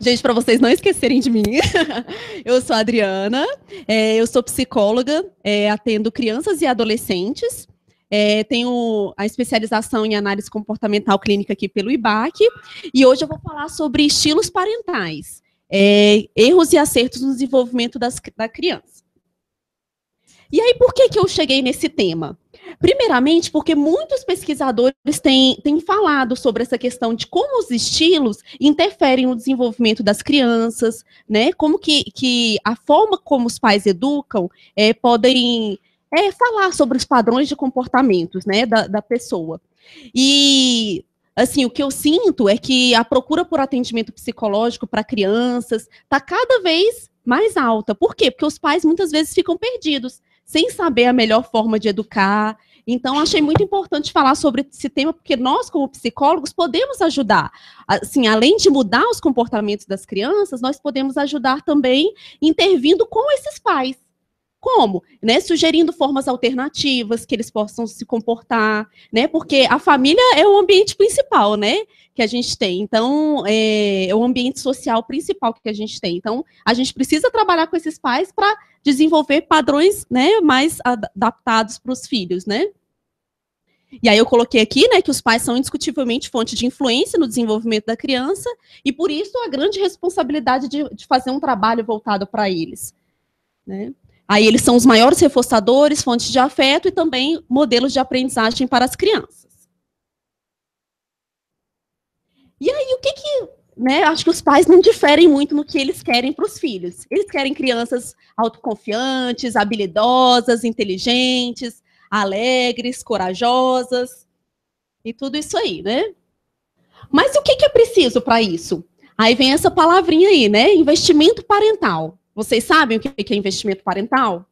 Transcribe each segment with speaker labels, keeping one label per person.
Speaker 1: Gente, para vocês não esquecerem de mim, eu sou a Adriana, eu sou psicóloga, atendo crianças e adolescentes, tenho a especialização em análise comportamental clínica aqui pelo IBAC, e hoje eu vou falar sobre estilos parentais, erros e acertos no desenvolvimento da criança. E aí, por que eu cheguei nesse tema? Primeiramente, porque muitos pesquisadores têm falado sobre essa questão de como os estilos interferem no desenvolvimento das crianças, né? Como que a forma como os pais educam podem falar sobre os padrões de comportamentos, né, da pessoa. E assim, o que eu sinto é que a procura por atendimento psicológico para crianças está cada vez mais alta. Por quê? Porque os pais muitas vezes ficam perdidos, sem saber a melhor forma de educar. Então, achei muito importante falar sobre esse tema, porque nós, como psicólogos, podemos ajudar. Assim, além de mudar os comportamentos das crianças, nós podemos ajudar também intervindo com esses pais. Como? Né? Sugerindo formas alternativas que eles possam se comportar, né? Porque a família é o ambiente principal, né? Que a gente tem. Então, é o ambiente social principal que a gente tem. Então, a gente precisa trabalhar com esses pais para desenvolver padrões, né, mais adaptados para os filhos, né? E aí eu coloquei aqui, né, que os pais são indiscutivelmente fonte de influência no desenvolvimento da criança, e por isso a grande responsabilidade de fazer um trabalho voltado para eles, né? Aí eles são os maiores reforçadores, fontes de afeto e também modelos de aprendizagem para as crianças. E aí, né, acho que os pais não diferem muito no que eles querem para os filhos. Eles querem crianças autoconfiantes, habilidosas, inteligentes, alegres, corajosas, e tudo isso aí, né? Mas o que é preciso para isso? Aí vem essa palavrinha aí, né? Investimento parental. Vocês sabem o que é investimento parental?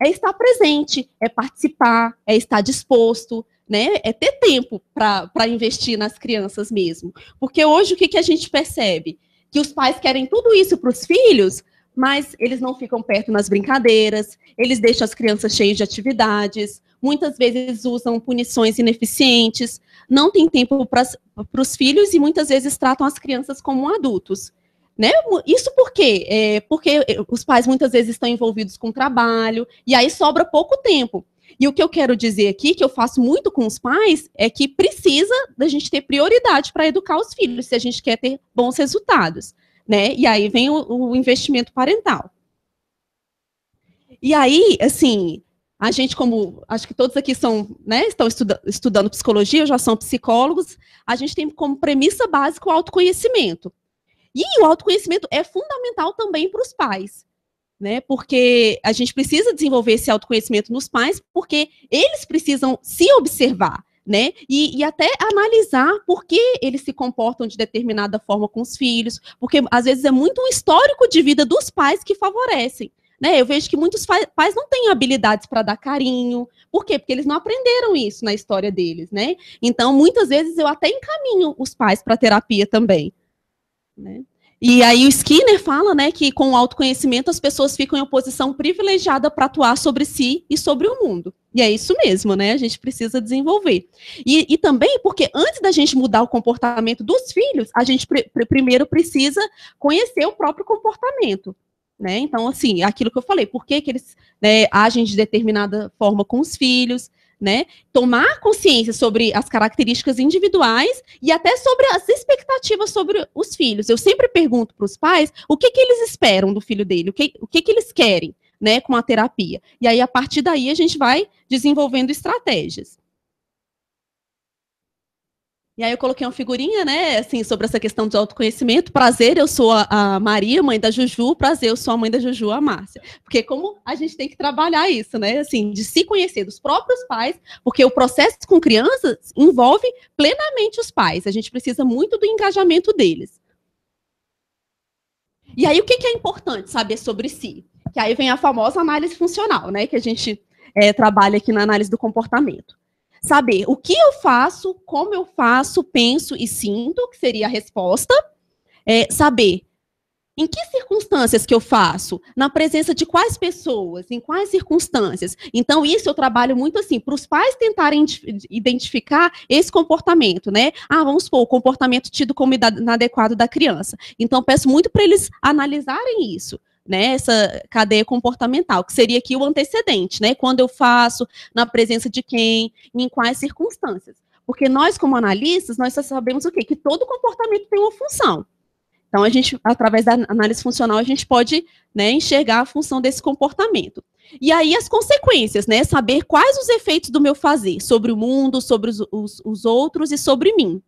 Speaker 1: É estar presente, é participar, é estar disposto, né? É ter tempo para investir nas crianças mesmo. Porque hoje o que a gente percebe? Que os pais querem tudo isso para os filhos, mas eles não ficam perto nas brincadeiras, eles deixam as crianças cheias de atividades, muitas vezes usam punições ineficientes, não tem tempo para os filhos e muitas vezes tratam as crianças como adultos. Né? Isso por quê? Porque os pais muitas vezes estão envolvidos com trabalho, e aí sobra pouco tempo. E o que eu quero dizer aqui, que eu faço muito com os pais, é que precisa da gente ter prioridade para educar os filhos, se a gente quer ter bons resultados. Né? E aí vem o investimento parental. E aí, assim, a gente, como acho que todos aqui são, né, estão estudando psicologia, já são psicólogos, a gente tem como premissa básica o autoconhecimento. E o autoconhecimento é fundamental também para os pais, né? Porque a gente precisa desenvolver esse autoconhecimento nos pais, porque eles precisam se observar, né? E até analisar por que eles se comportam de determinada forma com os filhos, porque às vezes é muito um histórico de vida dos pais que favorecem. Né, eu vejo que muitos pais não têm habilidades para dar carinho. Por quê? Porque eles não aprenderam isso na história deles, né? Então, muitas vezes eu até encaminho os pais para terapia também. Né? E aí o Skinner fala, né, que com o autoconhecimento as pessoas ficam em uma posição privilegiada para atuar sobre si e sobre o mundo. E é isso mesmo, né? A gente precisa desenvolver. E também porque antes da gente mudar o comportamento dos filhos, a gente primeiro precisa conhecer o próprio comportamento. Né? Então, assim, aquilo que eu falei, por que eles, né, agem de determinada forma com os filhos, né? Tomar consciência sobre as características individuais e até sobre as expectativas sobre os filhos. Eu sempre pergunto para os pais o que eles esperam do filho dele, o que eles querem, né, com a terapia. E aí, a partir daí, a gente vai desenvolvendo estratégias. E aí eu coloquei uma figurinha, né, assim, sobre essa questão de autoconhecimento. Prazer, eu sou a Maria, mãe da Juju. Prazer, eu sou a mãe da Juju, a Márcia. Porque como a gente tem que trabalhar isso, né, assim, de se conhecer dos próprios pais, porque o processo com crianças envolve plenamente os pais. A gente precisa muito do engajamento deles. E aí o que é importante saber sobre si? Que aí vem a famosa análise funcional, né, que a gente trabalha aqui na análise do comportamento. Saber o que eu faço, como eu faço, penso e sinto, que seria a resposta. Saber Em que circunstâncias que eu faço? Na presença de quais pessoas? Em quais circunstâncias? Então, isso eu trabalho muito assim, para os pais tentarem identificar esse comportamento, né? Ah, vamos supor, o comportamento tido como inadequado da criança. Então, peço muito para eles analisarem isso, né? Essa cadeia comportamental, que seria aqui o antecedente, né? Quando eu faço, na presença de quem, em quais circunstâncias. Porque nós, como analistas, nós só sabemos o quê? Que todo comportamento tem uma função. Então, a gente, através da análise funcional, a gente pode, né, enxergar a função desse comportamento. E aí, as consequências, né? Saber quais os efeitos do meu fazer sobre o mundo, sobre os outros e sobre mim.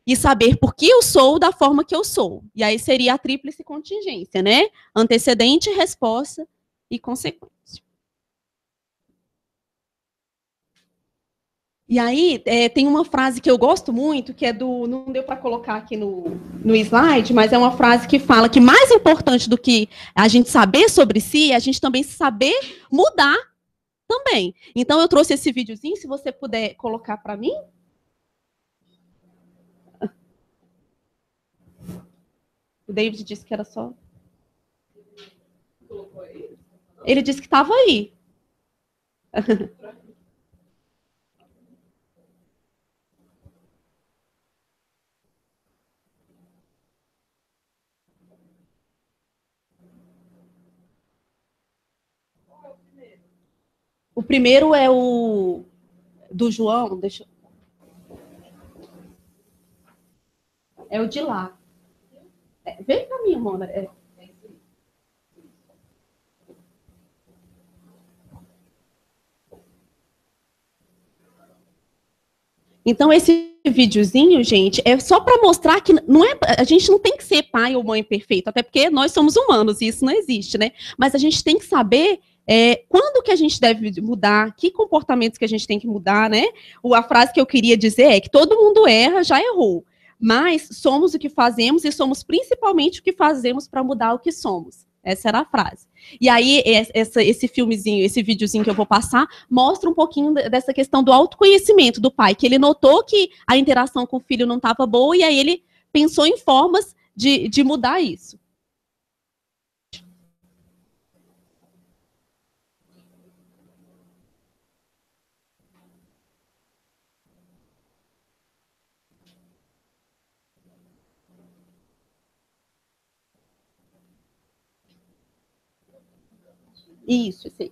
Speaker 1: E saber por que eu sou da forma que eu sou. E aí seria a tríplice contingência, né? Antecedente, resposta e consequência. E aí, tem uma frase que eu gosto muito, que é do. Não deu para colocar aqui no slide, mas é uma frase que fala que mais importante do que a gente saber sobre si, é a gente também saber mudar também. Então, eu trouxe esse videozinho, se você puder colocar para mim. O David disse que era só. Ele disse que estava aí. O primeiro é o do João, é o de lá. Vem para mim, Mona. Então, esse videozinho, gente, é só para mostrar que não é, a gente não tem que ser pai ou mãe perfeito, até porque nós somos humanos e isso não existe, né? Mas a gente tem que saber quando que a gente deve mudar, que comportamentos que a gente tem que mudar, né? A frase que eu queria dizer é que todo mundo erra, já errou, mas somos o que fazemos e somos principalmente o que fazemos para mudar o que somos. Essa era a frase. E aí, esse filmezinho, esse videozinho que eu vou passar, mostra um pouquinho dessa questão do autoconhecimento do pai, que ele notou que a interação com o filho não estava boa, e aí ele pensou em formas de mudar isso. Isso aí.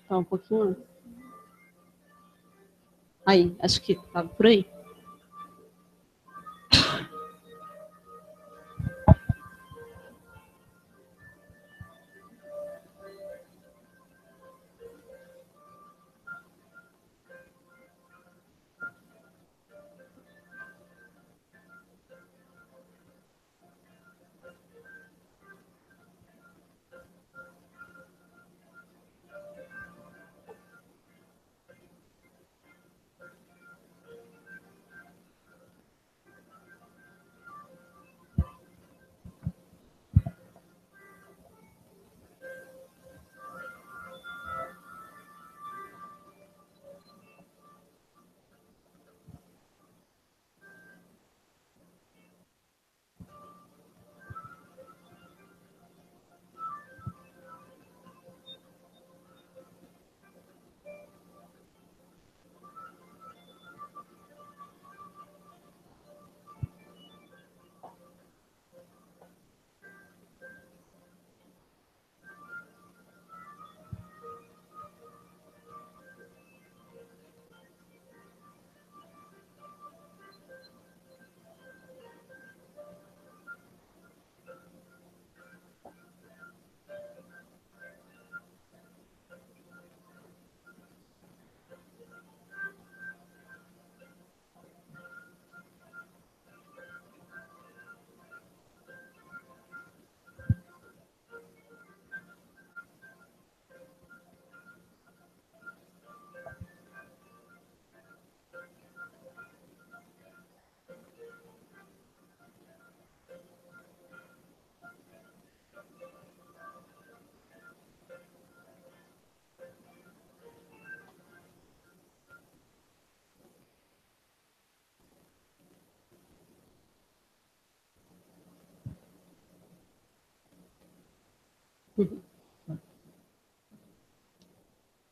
Speaker 1: Falar um pouquinho antes. Aí, acho que estava por aí.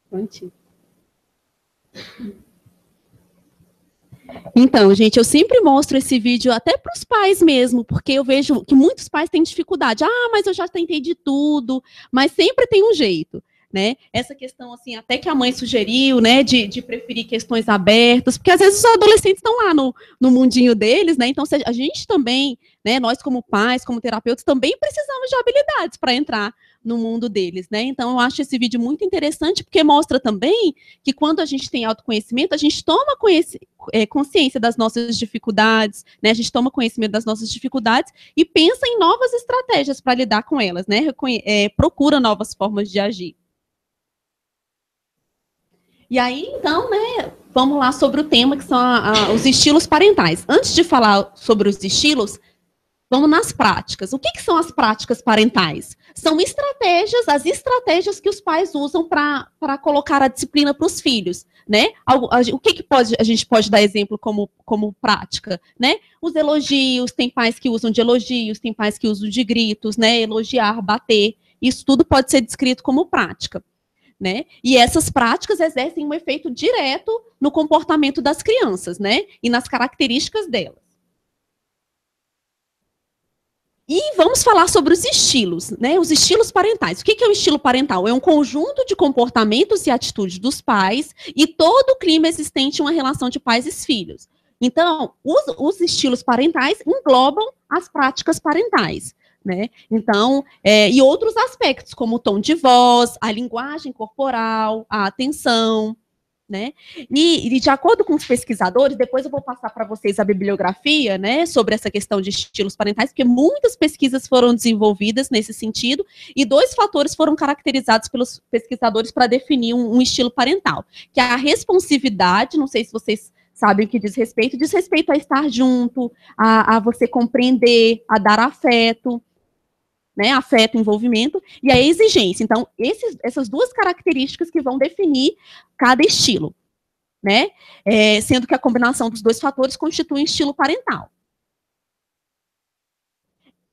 Speaker 1: Prontinho. Então, gente, eu sempre mostro esse vídeo até para os pais mesmo, porque eu vejo que muitos pais têm dificuldade. Ah, mas eu já tentei de tudo, mas sempre tem um jeito, né? Essa questão, assim, até que a mãe sugeriu, né, de preferir questões abertas, porque às vezes os adolescentes estão lá no mundinho deles, né? Então, a gente também, né, nós como pais, como terapeutas, também precisamos de habilidades para entrar no mundo deles, né? Então, eu acho esse vídeo muito interessante, porque mostra também que quando a gente tem autoconhecimento, a gente toma consciência das nossas dificuldades, né? A gente toma conhecimento das nossas dificuldades e pensa em novas estratégias para lidar com elas, né? Procura novas formas de agir. E aí, então, né, vamos lá sobre o tema que são os estilos parentais. Antes de falar sobre os estilos, vamos nas práticas. O que são as práticas parentais? São as estratégias que os pais usam para colocar a disciplina para os filhos, né? O que a gente pode dar exemplo como prática, né? Os elogios, tem pais que usam de elogios, tem pais que usam de gritos, né? Elogiar, bater, isso tudo pode ser descrito como prática, né? E essas práticas exercem um efeito direto no comportamento das crianças, né? E nas características delas. E vamos falar sobre os estilos, né? Os estilos parentais. O que é o estilo parental? É um conjunto de comportamentos e atitudes dos pais e todo o clima existente em uma relação de pais e filhos. Então, os estilos parentais englobam as práticas parentais, né? Então, e outros aspectos, como o tom de voz, a linguagem corporal, a atenção, né? E de acordo com os pesquisadores, depois eu vou passar para vocês a bibliografia, né, sobre essa questão de estilos parentais, porque muitas pesquisas foram desenvolvidas nesse sentido, e 2 fatores foram caracterizados pelos pesquisadores para definir um estilo parental, que é a responsividade, não sei se vocês sabem o que diz respeito a estar junto, a você compreender, a dar afeto, né, afeto, envolvimento, e a exigência. Então, essas 2 características que vão definir cada estilo, né, sendo que a combinação dos 2 fatores constitui um estilo parental.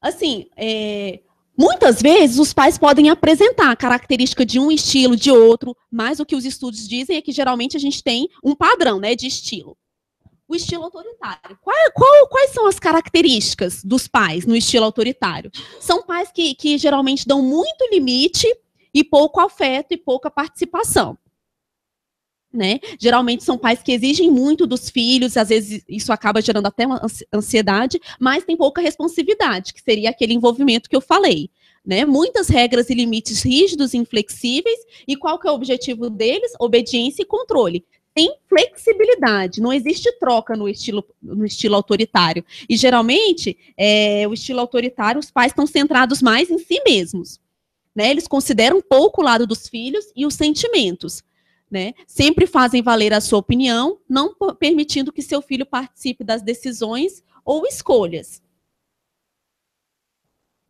Speaker 1: Assim, muitas vezes os pais podem apresentar a característica de um estilo, de outro, mas o que os estudos dizem é que geralmente a gente tem um padrão, né, de estilo. O estilo autoritário. Quais são as características dos pais no estilo autoritário? São pais que geralmente dão muito limite e pouco afeto e pouca participação. Né? Geralmente são pais que exigem muito dos filhos, às vezes isso acaba gerando até uma ansiedade, mas tem pouca responsividade, que seria aquele envolvimento que eu falei. Né? Muitas regras e limites rígidos e inflexíveis, e qual que é o objetivo deles? Obediência e controle. Tem flexibilidade, não existe troca no estilo autoritário. E geralmente, o estilo autoritário, os pais estão centrados mais em si mesmos. Né? Eles consideram pouco o lado dos filhos e os sentimentos. Né? Sempre fazem valer a sua opinião, não permitindo que seu filho participe das decisões ou escolhas.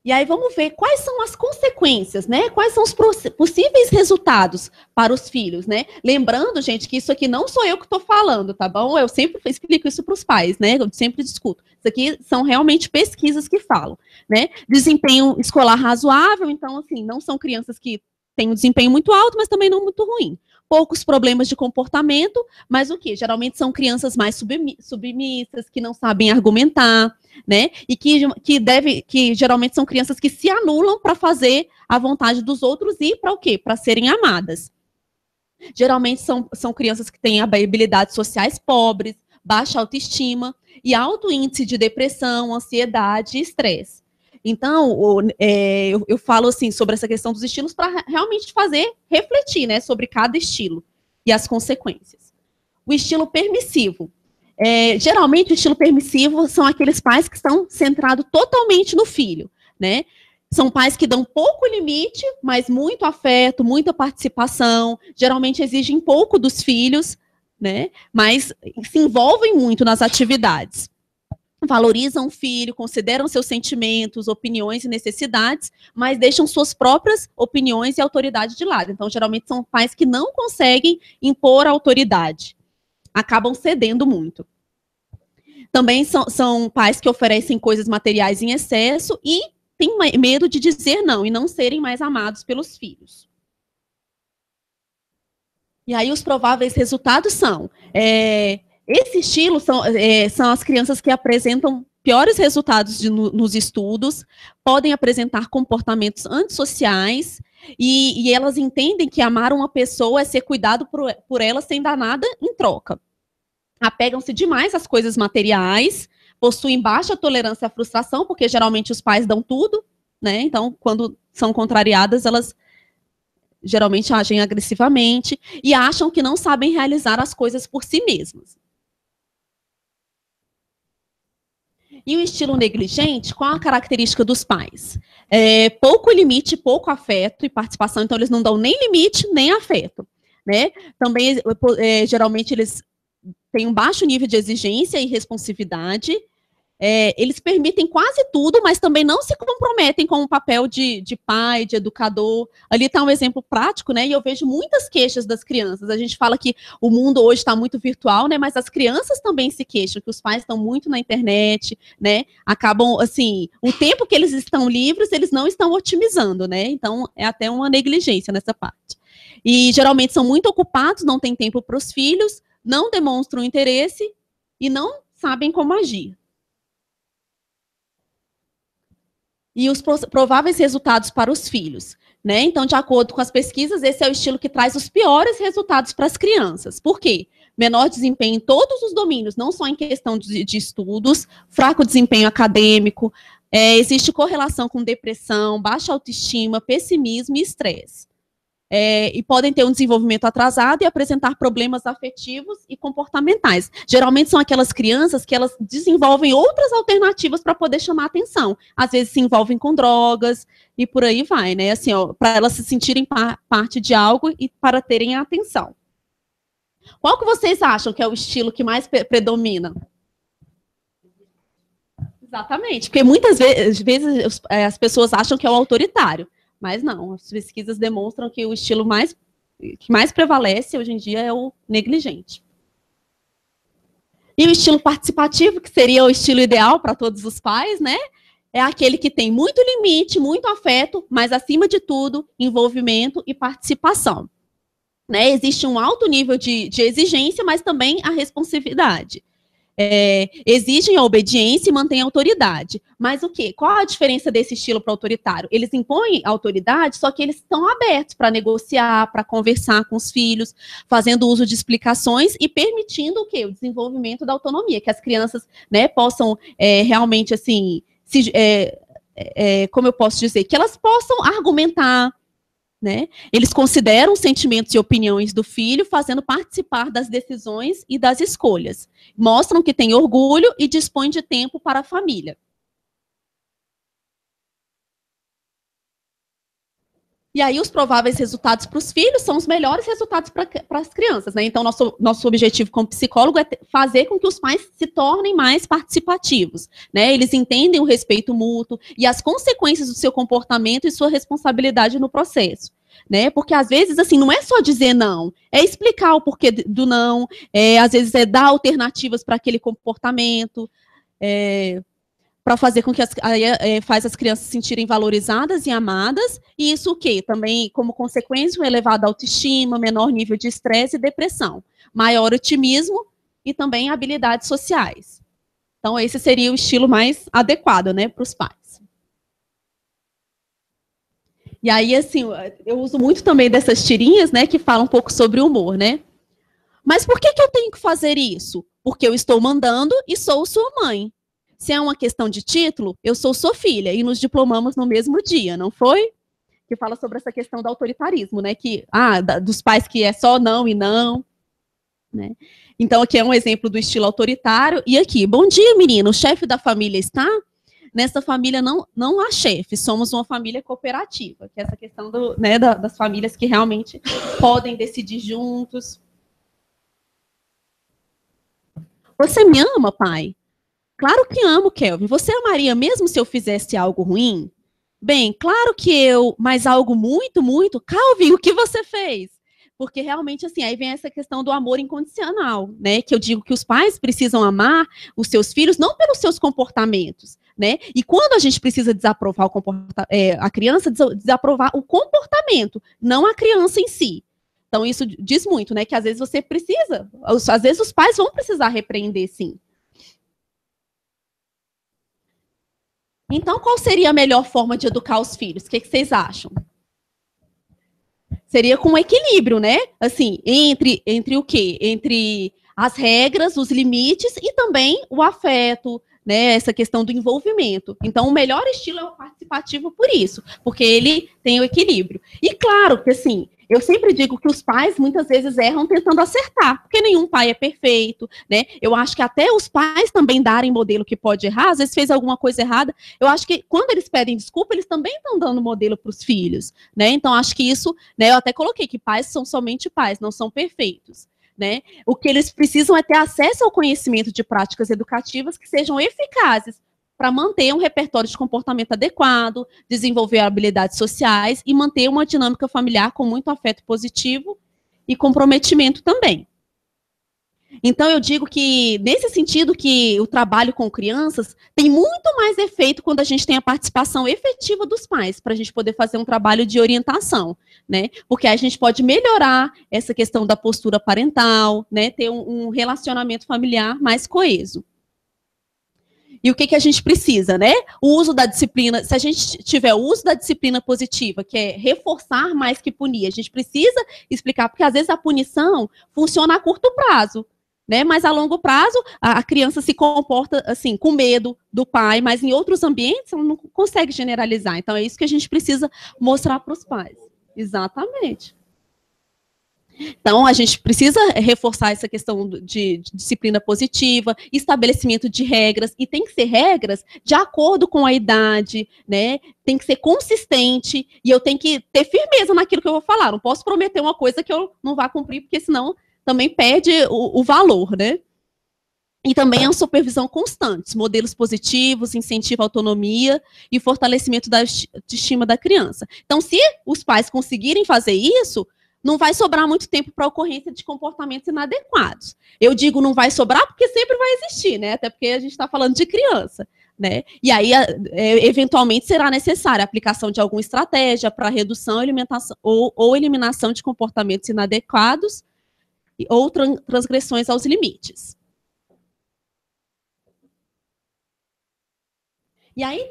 Speaker 1: E aí vamos ver quais são as consequências, né? Quais são os possíveis resultados para os filhos, né? Lembrando, gente, que isso aqui não sou eu que estou falando, tá bom? Eu sempre explico isso para os pais, né? Eu sempre discuto. Isso aqui são realmente pesquisas que falam, né? Desempenho escolar razoável, então, assim, não são crianças que têm um desempenho muito alto, mas também não muito ruim. Poucos problemas de comportamento, mas o quê? Geralmente são crianças mais submissas, que não sabem argumentar, né? E que geralmente são crianças que se anulam para fazer a vontade dos outros e para o quê? Para serem amadas. Geralmente são crianças que têm habilidades sociais pobres, baixa autoestima e alto índice de depressão, ansiedade e estresse. Então, eu falo assim sobre essa questão dos estilos para realmente fazer refletir, né, sobre cada estilo e as consequências. O estilo permissivo. Geralmente, o estilo permissivo são aqueles pais que estão centrados totalmente no filho, né? São pais que dão pouco limite, mas muito afeto, muita participação, geralmente exigem pouco dos filhos, né? Mas se envolvem muito nas atividades. Valorizam o filho, consideram seus sentimentos, opiniões e necessidades, mas deixam suas próprias opiniões e autoridade de lado. Então, geralmente são pais que não conseguem impor autoridade, acabam cedendo muito. Também são pais que oferecem coisas materiais em excesso e têm medo de dizer não e não serem mais amados pelos filhos. E aí os prováveis resultados são... esse estilo são as crianças que apresentam piores resultados nos estudos, podem apresentar comportamentos antissociais, e elas entendem que amar uma pessoa é ser cuidado por ela sem dar nada em troca. Apegam-se demais às coisas materiais, possuem baixa tolerância à frustração, porque geralmente os pais dão tudo, né? Então, quando são contrariadas, elas geralmente agem agressivamente e acham que não sabem realizar as coisas por si mesmas. E o estilo negligente, qual a característica dos pais? Pouco limite, pouco afeto e participação, então eles não dão nem limite, nem afeto. Né? Também, geralmente, eles têm um baixo nível de exigência e responsividade. Eles permitem quase tudo, mas também não se comprometem com o papel de pai, de educador. Ali está um exemplo prático, né? E eu vejo muitas queixas das crianças. A gente fala que o mundo hoje está muito virtual, né? Mas as crianças também se queixam, que os pais estão muito na internet, né? Acabam, assim, o tempo que eles estão livres, eles não estão otimizando, né? Então, é até uma negligência nessa parte. E geralmente são muito ocupados, não têm tempo para os filhos, não demonstram interesse e não sabem como agir. E os prováveis resultados para os filhos. Né? Então, de acordo com as pesquisas, esse é o estilo que traz os piores resultados para as crianças. Por quê? Menor desempenho em todos os domínios, não só em questão de estudos, fraco desempenho acadêmico, existe correlação com depressão, baixa autoestima, pessimismo e estresse. E podem ter um desenvolvimento atrasado e apresentar problemas afetivos e comportamentais. Geralmente são aquelas crianças que elas desenvolvem outras alternativas para poder chamar atenção. Às vezes se envolvem com drogas e por aí vai, né? Assim, para elas se sentirem parte de algo e para terem atenção. Qual que vocês acham que é o estilo que mais predomina? Exatamente, porque muitas vezes as pessoas acham que é o autoritário. Mas não, as pesquisas demonstram que o estilo que mais prevalece hoje em dia é o negligente. E o estilo participativo, que seria o estilo ideal para todos os pais, né? É aquele que tem muito limite, muito afeto, mas acima de tudo, envolvimento e participação. Né? Existe um alto nível de exigência, mas também a responsividade. exigem a obediência e mantêm a autoridade. Mas o quê? Qual a diferença desse estilo para autoritário? Eles impõem autoridade, só que eles estão abertos para negociar, para conversar com os filhos, fazendo uso de explicações e permitindo o quê? O desenvolvimento da autonomia, que as crianças, né, possam realmente, assim, como eu posso dizer, que elas possam argumentar, né? Eles consideram os sentimentos e opiniões do filho, fazendo participar das decisões e das escolhas. Mostram que têm orgulho e dispõem de tempo para a família. E aí, os prováveis resultados para os filhos são os melhores resultados para as crianças, né? Então, nosso objetivo como psicólogo é fazer com que os pais se tornem mais participativos, né? Eles entendem o respeito mútuo e as consequências do seu comportamento e sua responsabilidade no processo, né? Porque, às vezes, assim, não é só dizer não, é explicar o porquê do não, às vezes é dar alternativas para aquele comportamento, para fazer com que faz as crianças se sentirem valorizadas e amadas, e isso o quê? Também, como consequência, uma elevada autoestima, menor nível de estresse e depressão, maior otimismo e também habilidades sociais. Então, esse seria o estilo mais adequado, né, para os pais. E aí, assim, eu uso muito também dessas tirinhas, né, que falam um pouco sobre o humor, né? Mas por que eu tenho que fazer isso? Porque eu estou mandando e sou sua mãe. Se é uma questão de título, eu sou sua filha e nos diplomamos no mesmo dia, não foi? Que fala sobre essa questão do autoritarismo, né? Que, dos pais que é só não e não, né? Então, aqui é um exemplo do estilo autoritário. E aqui, bom dia, menino, o chefe da família está? Nessa família não há chefe, somos uma família cooperativa, que é essa questão das famílias que realmente podem decidir juntos. Você me ama, pai? Claro que amo, Kelvin. Você amaria mesmo se eu fizesse algo ruim? Bem, claro que mas algo muito, muito. Calvin, o que você fez? Porque realmente, assim, aí vem essa questão do amor incondicional, né? Que eu digo que os pais precisam amar os seus filhos não pelos seus comportamentos, né? E quando a gente precisa desaprovar a criança, desaprovar o comportamento, não a criança em si. Então, isso diz muito, né? Que às vezes você precisa, às vezes os pais vão precisar repreender, sim. Então, qual seria a melhor forma de educar os filhos? O que vocês acham? Seria com equilíbrio, né? Assim, entre o quê? Entre as regras, os limites e também o afeto, né? Essa questão do envolvimento. Então, o melhor estilo é o participativo por isso, porque ele tem o equilíbrio. E claro que, assim, eu sempre digo que os pais muitas vezes erram tentando acertar, porque nenhum pai é perfeito, né? Eu acho que até os pais também darem modelo que pode errar, às vezes fez alguma coisa errada. Eu acho que quando eles pedem desculpa, eles também estão dando modelo para os filhos, né? Então acho que isso, né? Eu até coloquei que pais são somente pais, não são perfeitos, né? O que eles precisam é ter acesso ao conhecimento de práticas educativas que sejam eficazes para manter um repertório de comportamento adequado, desenvolver habilidades sociais e manter uma dinâmica familiar com muito afeto positivo e comprometimento também. Então, eu digo que, nesse sentido, que o trabalho com crianças tem muito mais efeito quando a gente tem a participação efetiva dos pais, para a gente poder fazer um trabalho de orientação, né? Porque a gente pode melhorar essa questão da postura parental, né? Ter um relacionamento familiar mais coeso. E o que a gente precisa, né? O uso da disciplina, se a gente tiver o uso da disciplina positiva, que é reforçar mais que punir, a gente precisa explicar, porque às vezes a punição funciona a curto prazo, né? Mas a longo prazo, a criança se comporta assim, com medo do pai, mas em outros ambientes ela não consegue generalizar. Então é isso que a gente precisa mostrar para os pais. Exatamente. Então, a gente precisa reforçar essa questão de disciplina positiva, estabelecimento de regras, e tem que ser regras de acordo com a idade, né? Tem que ser consistente, e eu tenho que ter firmeza naquilo que eu vou falar. Não posso prometer uma coisa que eu não vá cumprir, porque senão também perde o valor, né? E também a supervisão constante, modelos positivos, incentivo à autonomia e fortalecimento da estima da criança. Então, se os pais conseguirem fazer isso, não vai sobrar muito tempo para a ocorrência de comportamentos inadequados. Eu digo não vai sobrar porque sempre vai existir, né? Até porque a gente está falando de criança, né? E aí, eventualmente, será necessária a aplicação de alguma estratégia para redução alimentação, ou eliminação de comportamentos inadequados ou transgressões aos limites. E aí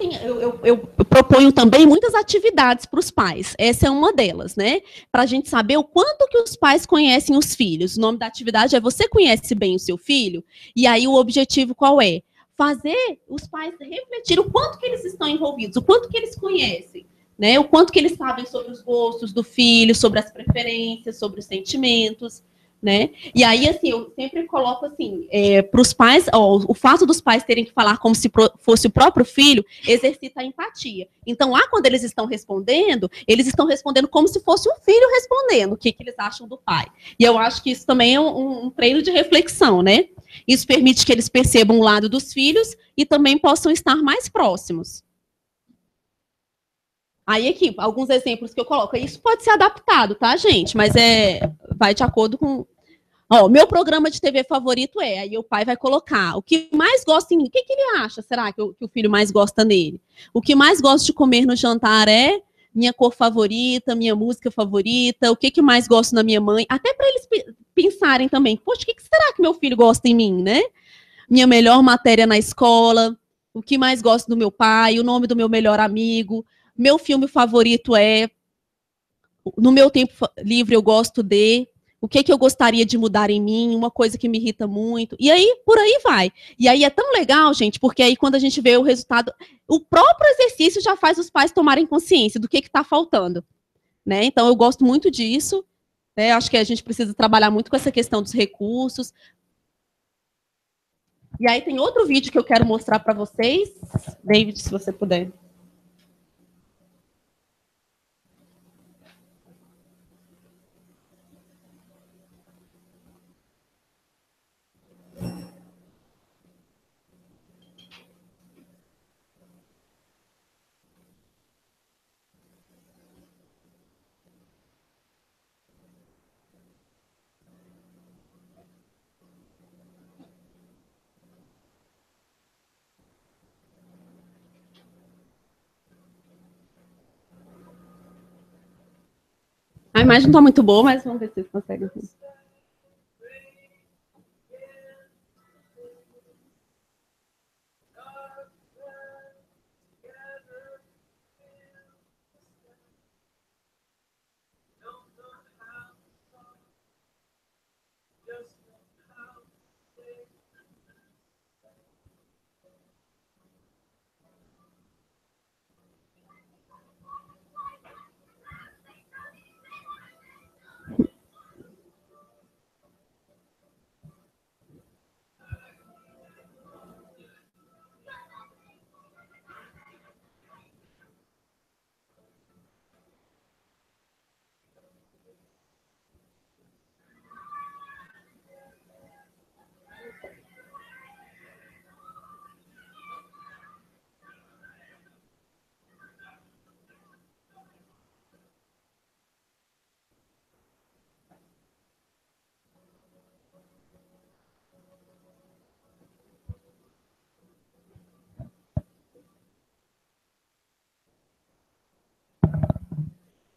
Speaker 1: eu proponho também muitas atividades para os pais. Essa é uma delas, né? Para a gente saber o quanto que os pais conhecem os filhos. O nome da atividade é Você Conhece Bem o Seu Filho? E aí o objetivo qual é? Fazer os pais refletir o quanto que eles estão envolvidos, o quanto que eles conhecem, né? O quanto que eles sabem sobre os gostos do filho, sobre as preferências, sobre os sentimentos. Né? E aí, assim, eu sempre coloco assim, para os pais, o fato dos pais terem que falar como se fosse o próprio filho, exercita a empatia. Então, lá quando eles estão respondendo como se fosse um filho respondendo o que eles acham do pai. E eu acho que isso também é um treino de reflexão, né? Isso permite que eles percebam o lado dos filhos e também possam estar mais próximos. Aí aqui, alguns exemplos que eu coloco. Isso pode ser adaptado, tá, gente? Mas vai de acordo com. Ó, meu programa de TV favorito aí o pai vai colocar o que mais gosta em mim. O que ele acha, será, que o filho mais gosta nele? O que mais gosto de comer no jantar é minha cor favorita, minha música favorita, o que mais gosto na minha mãe, até para eles pensarem também, poxa, o que será que meu filho gosta em mim, né? Minha melhor matéria na escola, o que mais gosto do meu pai, o nome do meu melhor amigo, meu filme favorito é no meu tempo livre eu gosto de, o que eu gostaria de mudar em mim, uma coisa que me irrita muito, e aí por aí vai. E aí é tão legal, gente, porque aí quando a gente vê o resultado, o próprio exercício já faz os pais tomarem consciência do que está faltando, né? Então eu gosto muito disso, né? Acho que a gente precisa trabalhar muito com essa questão dos recursos. E aí tem outro vídeo que eu quero mostrar para vocês, David, se você puder. A imagem não está muito boa, mas vamos ver se vocês conseguem.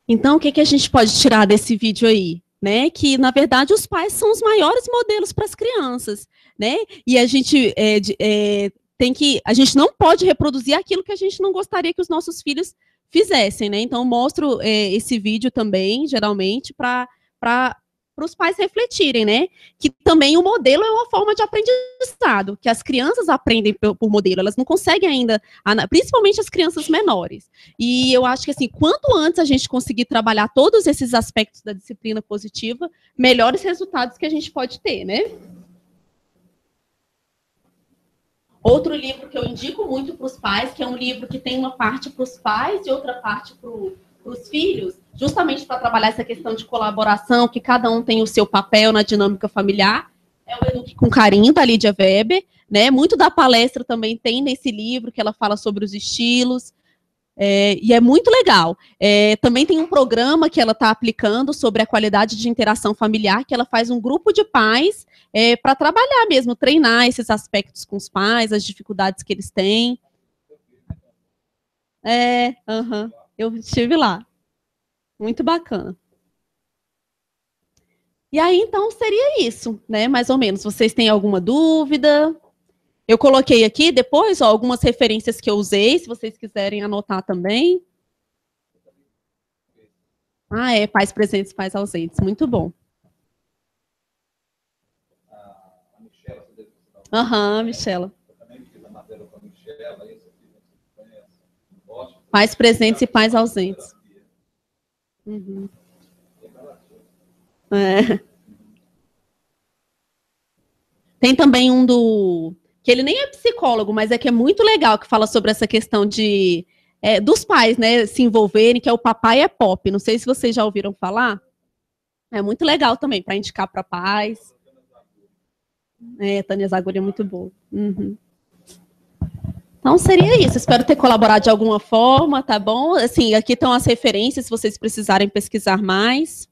Speaker 1: Então, o que a gente pode tirar desse vídeo aí? Né? Que, na verdade, os pais são os maiores modelos para as crianças, né? E a gente a gente não pode reproduzir aquilo que a gente não gostaria que os nossos filhos fizessem, né? Então, mostro esse vídeo também, geralmente, para os pais refletirem, né? Que também o modelo é uma forma de aprendizado, que as crianças aprendem por modelo, elas não conseguem ainda, principalmente as crianças menores. E eu acho que, assim, quanto antes a gente conseguir trabalhar todos esses aspectos da disciplina positiva, melhores resultados que a gente pode ter, né? Outro livro que eu indico muito para os pais, que é um livro que tem uma parte para os pais e outra parte para os filhos, justamente para trabalhar essa questão de colaboração, que cada um tem o seu papel na dinâmica familiar, é o Eduque com Carinho, da Lídia Weber, né? Muito da palestra também tem nesse livro, que ela fala sobre os estilos, e é muito legal. Também tem um programa que ela está aplicando sobre a qualidade de interação familiar, que ela faz um grupo de pais para trabalhar mesmo, treinar esses aspectos com os pais, as dificuldades que eles têm. Eu estive lá. Muito bacana. E aí, então, seria isso, né? Mais ou menos. Vocês têm alguma dúvida? Eu coloquei aqui depois, ó, algumas referências que eu usei, se vocês quiserem anotar também. Ah, é, pais presentes, pais ausentes. Muito bom. Aham, Michela. Pais presentes e pais ausentes. Uhum. É. Tem também um que ele nem é psicólogo, mas é que é muito legal, que fala sobre essa questão dos pais, né, se envolverem, que é o Papai é Pop. Não sei se vocês já ouviram falar. É muito legal também, para indicar para pais. Tânia Zaguri é muito boa. Uhum. Então seria isso. Espero ter colaborado de alguma forma, tá bom? Assim, aqui estão as referências, se vocês precisarem pesquisar mais.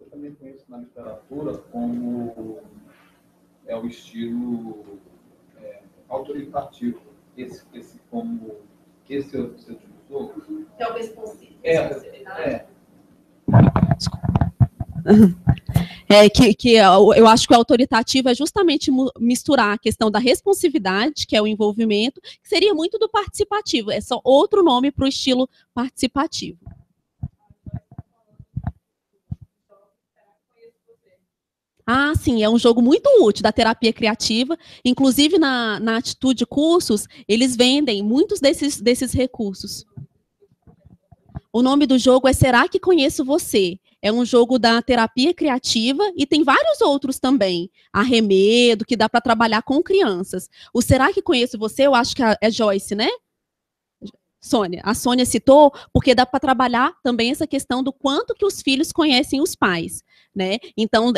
Speaker 2: Eu também conheço na literatura como o estilo autoritativo. Esse você utilizou?
Speaker 1: Que é o responsivo. Eu acho que o autoritativo é justamente misturar a questão da responsividade, que é o envolvimento, que seria muito do participativo. É só outro nome para o estilo participativo. Ah, sim, é um jogo muito útil da terapia criativa. Inclusive, na Atitude Cursos, eles vendem muitos desses recursos. O nome do jogo é Será que Conheço Você? É um jogo da terapia criativa e tem vários outros também. Arremedo, que dá para trabalhar com crianças. O Será que Conheço Você? Eu acho que é Joyce, né? Sônia. A Sônia citou, porque dá para trabalhar também essa questão do quanto que os filhos conhecem os pais, né? Então,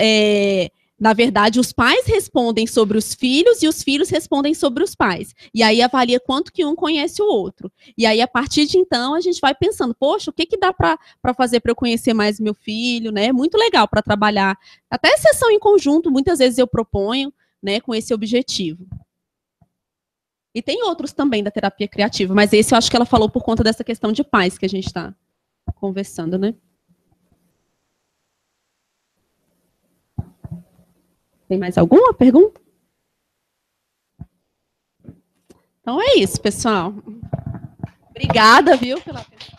Speaker 1: na verdade, os pais respondem sobre os filhos e os filhos respondem sobre os pais. E aí avalia quanto que um conhece o outro. E aí, a partir de então, a gente vai pensando, poxa, o que dá para fazer para eu conhecer mais meu filho, né? Muito legal para trabalhar. Até sessão em conjunto, muitas vezes eu proponho, né, com esse objetivo. E tem outros também da terapia criativa, mas esse eu acho que ela falou por conta dessa questão de pais que a gente está conversando, né? Tem mais alguma pergunta? Então é isso, pessoal. Obrigada, viu, pela atenção.